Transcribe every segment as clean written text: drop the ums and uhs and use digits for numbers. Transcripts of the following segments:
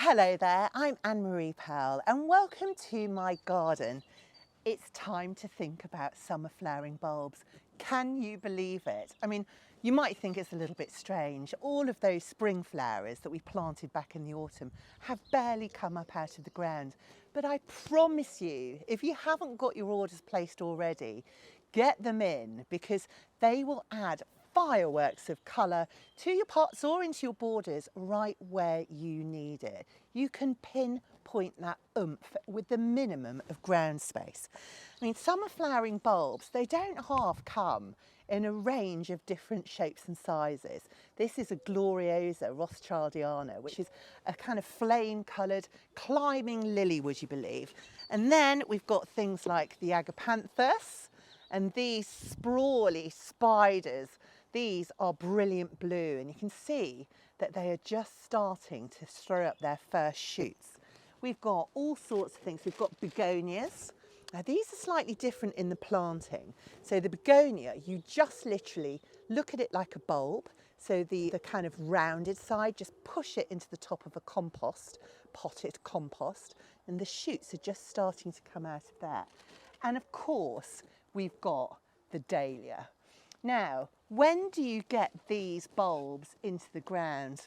Hello there, I'm Anne-Marie Powell and welcome to my garden. It's time to think about summer flowering bulbs. Can you believe it? I mean, you might think it's a little bit strange. All of those spring flowers that we planted back in the autumn have barely come up out of the ground. But I promise you, if you haven't got your orders placed already, get them in because they will add fireworks of colour to your pots or into your borders right where you need it. You can pinpoint that oomph with the minimum of ground space. I mean, summer flowering bulbs, they don't half come in a range of different shapes and sizes. This is a Gloriosa Rothschildiana, which is a kind of flame coloured climbing lily, would you believe? And then we've got things like the Agapanthus and these sprawly spiders. These are brilliant blue, and you can see that they are just starting to throw up their first shoots. We've got all sorts of things. We've got begonias. Now these are slightly different in the planting. So the begonia, you just literally look at it like a bulb. So the kind of rounded side, just push it into the top of a compost, potted compost, and the shoots are just starting to come out of there. And of course, we've got the dahlia. Now, when do you get these bulbs into the ground?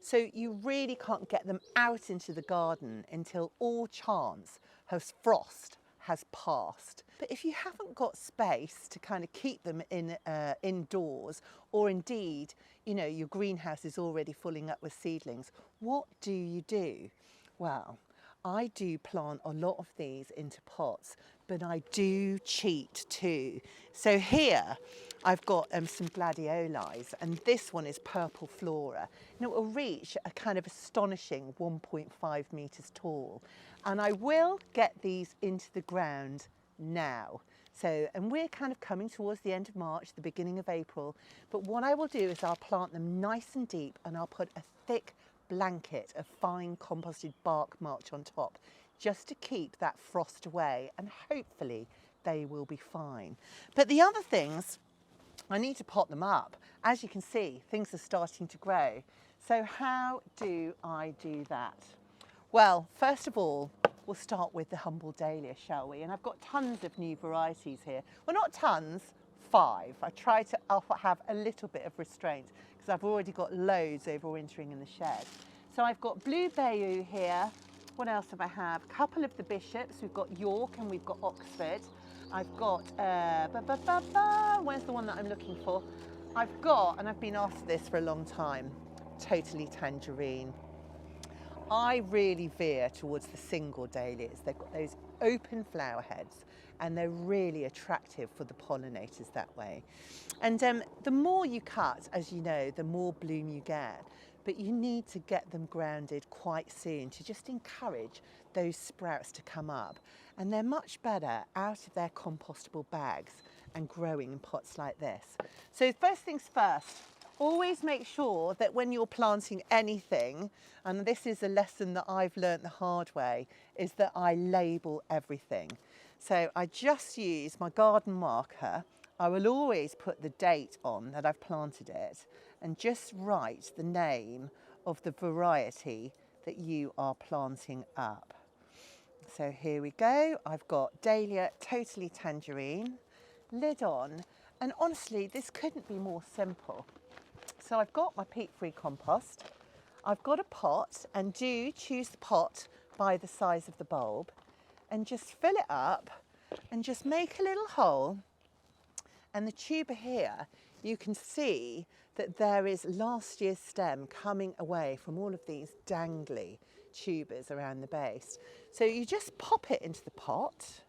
So you really can't get them out into the garden until all chance of frost has passed. But if you haven't got space to kind of keep them in indoors, or indeed, you know, your greenhouse is already filling up with seedlings, what do you do? Well, I do plant a lot of these into pots, but I do cheat too. So here I've got some Gladiolus, and this one is Purpleflora. And it will reach a kind of astonishing 1.5 metres tall. And I will get these into the ground now. So, and we're kind of coming towards the end of March, the beginning of April. But what I will do is I'll plant them nice and deep, and I'll put a thick blanket of fine composted bark mulch on top, just to keep that frost away, and hopefully they will be fine. But the other things, I need to pot them up. As you can see, things are starting to grow. So how do I do that? Well, first of all, we'll start with the humble dahlia, shall we? And I've got tons of new varieties here. Well, not tons, 5. I try to have a little bit of restraint because I've already got loads overwintering in the shed. So I've got blue bayou here. What else have I have? A couple of the bishops. We've got York and we've got Oxford. I've got, where's the one that I'm looking for? I've got, and I've been after this for a long time, Totally Tangerine. I really veer towards the single dahlias. They've got those open flower heads and they're really attractive for the pollinators that way. And the more you cut, as you know, the more bloom you get. But you need to get them grounded quite soon to just encourage those sprouts to come up. And they're much better out of their compostable bags and growing in pots like this. So first things first, always make sure that when you're planting anything, and this is a lesson that I've learnt the hard way, is that I label everything. So I just use my garden marker. I will always put the date on that I've planted it and just write the name of the variety that you are planting up. So here we go. I've got Dahlia Totally Tangerine, lid on, and honestly, this couldn't be more simple. So I've got my peat-free compost, I've got a pot, and do choose the pot by the size of the bulb, and just fill it up and just make a little hole. And the tuber here, you can see that there is last year's stem coming away from all of these dangly tubers around the base. So you just pop it into the pot,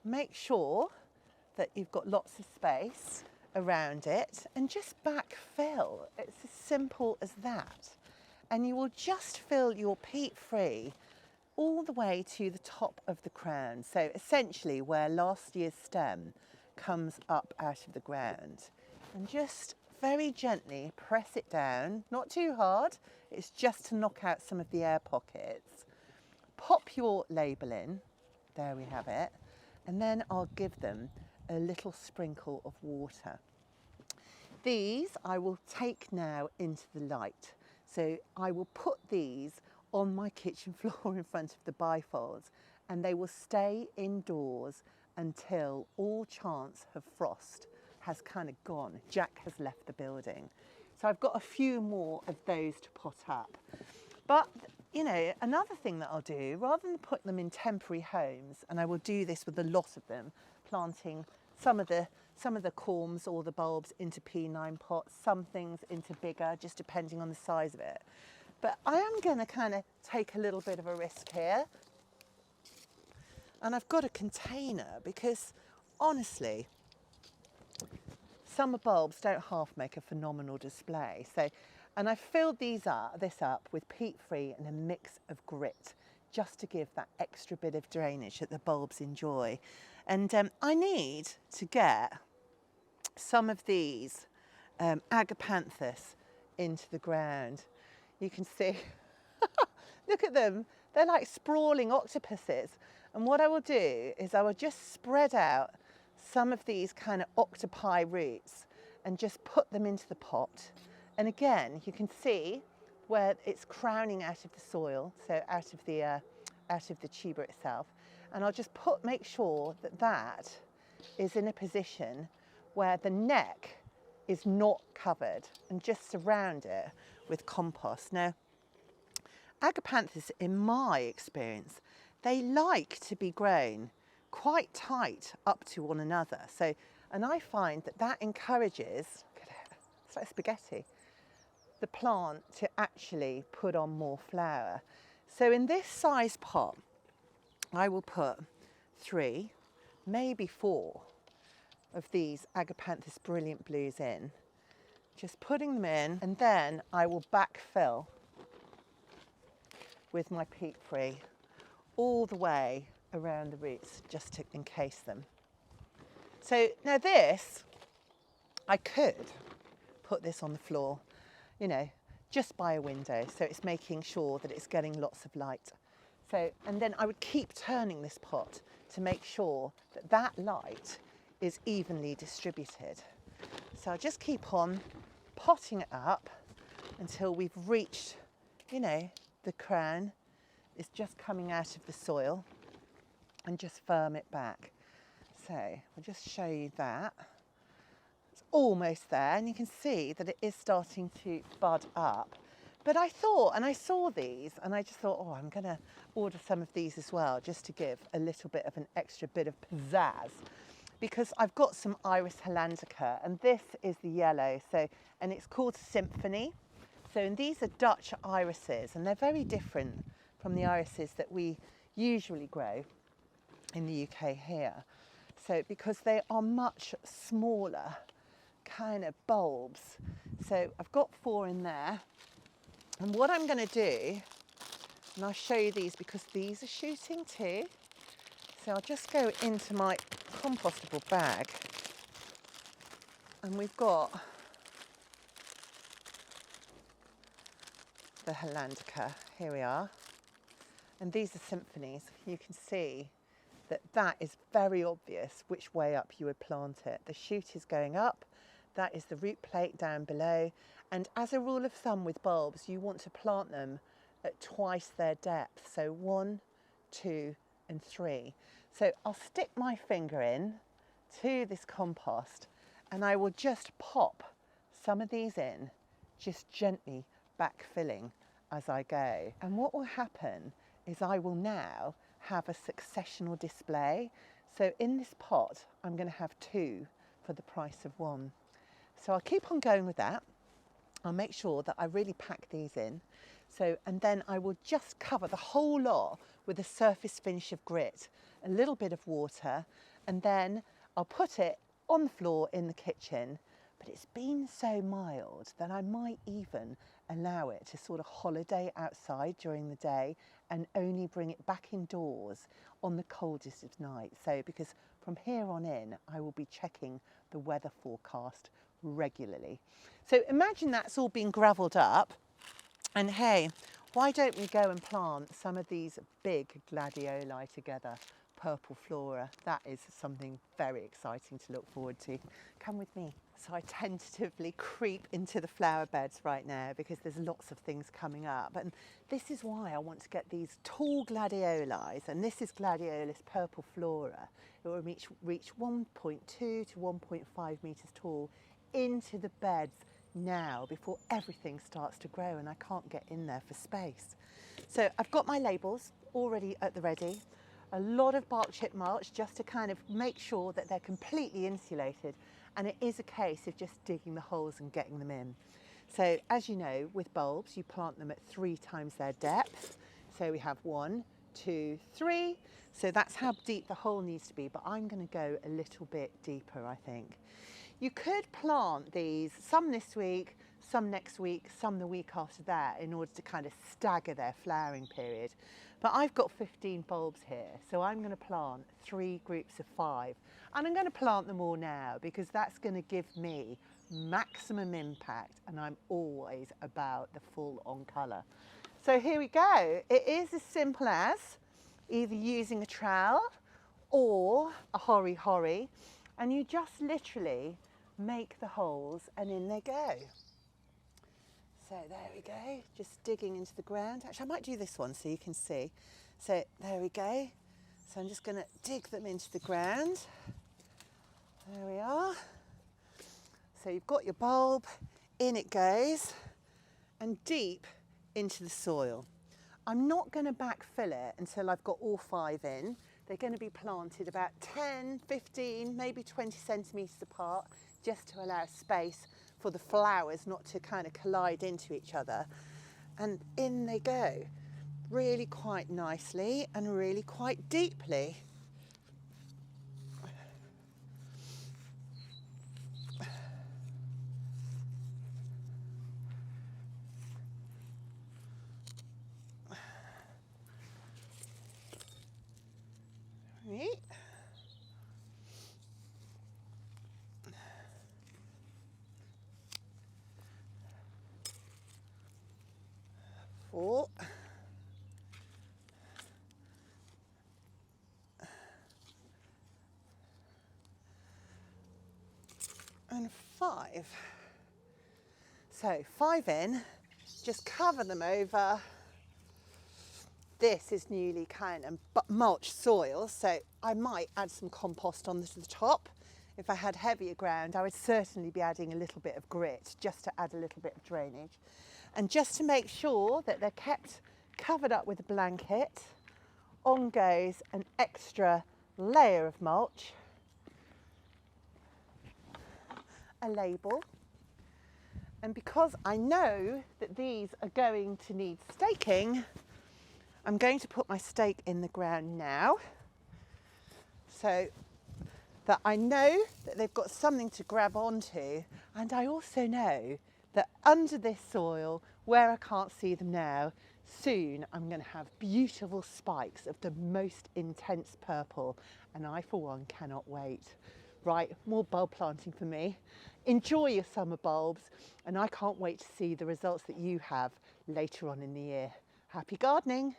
make sure that you've got lots of space around it, and just backfill. It's as simple as that. And you will just fill your peat-free all the way to the top of the crown. So essentially where last year's stem comes up out of the ground. And just very gently press it down, not too hard, it's just to knock out some of the air pockets. Pop your label in, there we have it, and then I'll give them a little sprinkle of water. These I will take now into the light. So I will put these on my kitchen floor in front of the bifolds, and they will stay indoors until all chance of frost has kind of gone. Jack has left the building. So I've got a few more of those to pot up. But, you know, another thing that I'll do, rather than put them in temporary homes, and I will do this with a lot of them, planting some of the corms or the bulbs into P9 pots, some things into bigger, just depending on the size of it. But I am going to kind of take a little bit of a risk here. And I've got a container because, honestly, summer bulbs don't half make a phenomenal display. So, and I've filled this up with peat-free and a mix of grit, just to give that extra bit of drainage that the bulbs enjoy. And I need to get some of these Agapanthus into the ground. You can see, look at them. They're like sprawling octopuses. And what I will do is I will just spread out some of these kind of octopi roots and just put them into the pot. And again, you can see where it's crowning out of the soil, so out of the tuber itself. And I'll just make sure that that is in a position where the neck is not covered, and just surround it with compost. Now, Agapanthus, in my experience, they like to be grown quite tight up to one another. So, and I find that that encourages, look at it, it's like spaghetti, the plant to actually put on more flower. So in this size pot, I will put 3, maybe 4 of these Agapanthus Brilliant Blues in, just putting them in, and then I will backfill with my peat-free all the way around the roots, just to encase them. So now this, I could put this on the floor, you know, just by a window, so it's making sure that it's getting lots of light. So, and then I would keep turning this pot to make sure that that light is evenly distributed. So I'll just keep on potting it up until we've reached, you know, the crown is just coming out of the soil, and just firm it back. So I'll just show you that. It's almost there, and you can see that it is starting to bud up. But I thought, and I saw these, and I just thought, oh, I'm going to order some of these as well, just to give a little bit of an extra bit of pizzazz. Because I've got some Iris Hollandica, and this is the yellow, so, and it's called Symphony. So, and these are Dutch irises, and they're very different from the irises that we usually grow in the UK here. So, because they are much smaller kind of bulbs. So I've got 4 in there. And what I'm going to do, and I'll show you these because these are shooting too. So I'll just go into my compostable bag, and we've got the Hollandica, here we are. And these are Symphonies. You can see that that is very obvious which way up you would plant it. The shoot is going up, that is the root plate down below. And as a rule of thumb with bulbs, you want to plant them at twice their depth. So 1, 2, and 3. So I'll stick my finger in to this compost, and I will just pop some of these in, just gently backfilling as I go. And what will happen is I will now have a successional display. So in this pot, I'm going to have 2 for the price of 1. So I'll keep on going with that. I'll make sure that I really pack these in. So, and then I will just cover the whole lot with a surface finish of grit, a little bit of water, and then I'll put it on the floor in the kitchen. But it's been so mild that I might even allow it to sort of holiday outside during the day and only bring it back indoors on the coldest of nights. So, because from here on in, I will be checking the weather forecast regularly. So imagine that's all been gravelled up, and hey, why don't we go and plant some of these big gladioli together? Purpleflora, that is something very exciting to look forward to. Come with me. So I tentatively creep into the flower beds right now because there's lots of things coming up. And this is why I want to get these tall gladioli, and this is Gladiolus Purpleflora. It will reach 1.2 to 1.5 metres tall into the beds now before everything starts to grow and I can't get in there for space. So I've got my labels already at the ready. A lot of bark chip mulch just to kind of make sure that they're completely insulated, and it is a case of just digging the holes and getting them in. So as you know, with bulbs you plant them at 3 times their depth. So we have 1, 2, 3. So that's how deep the hole needs to be, but I'm going to go a little bit deeper, I think. You could plant these, some this week, some next week, some the week after that, in order to kind of stagger their flowering period. But I've got 15 bulbs here, so I'm going to plant 3 groups of 5. And I'm going to plant them all now because that's going to give me maximum impact, and I'm always about the full on colour. So here we go. It is as simple as either using a trowel or a hori-hori, and you just literally make the holes and in they go. So there we go, just digging into the ground. Actually, I might do this one so you can see. So there we go. So I'm just going to dig them into the ground. There we are. So you've got your bulb, in it goes, and deep into the soil. I'm not going to backfill it until I've got all 5 in. They're going to be planted about 10, 15, maybe 20 centimetres apart, just to allow space for the flowers not to kind of collide into each other. And in they go, really quite nicely and really quite deeply. Right. 4. And 5. So 5 in, just cover them over. This is newly kind of mulched soil, so I might add some compost on to the top. If I had heavier ground, I would certainly be adding a little bit of grit just to add a little bit of drainage. And just to make sure that they're kept covered up with a blanket, on goes an extra layer of mulch, a label, and because I know that these are going to need staking, I'm going to put my stake in the ground now so that I know that they've got something to grab onto, and I also know that under this soil, where I can't see them now, soon I'm going to have beautiful spikes of the most intense purple, and I for one cannot wait. Right, more bulb planting for me. Enjoy your summer bulbs, and I can't wait to see the results that you have later on in the year. Happy gardening!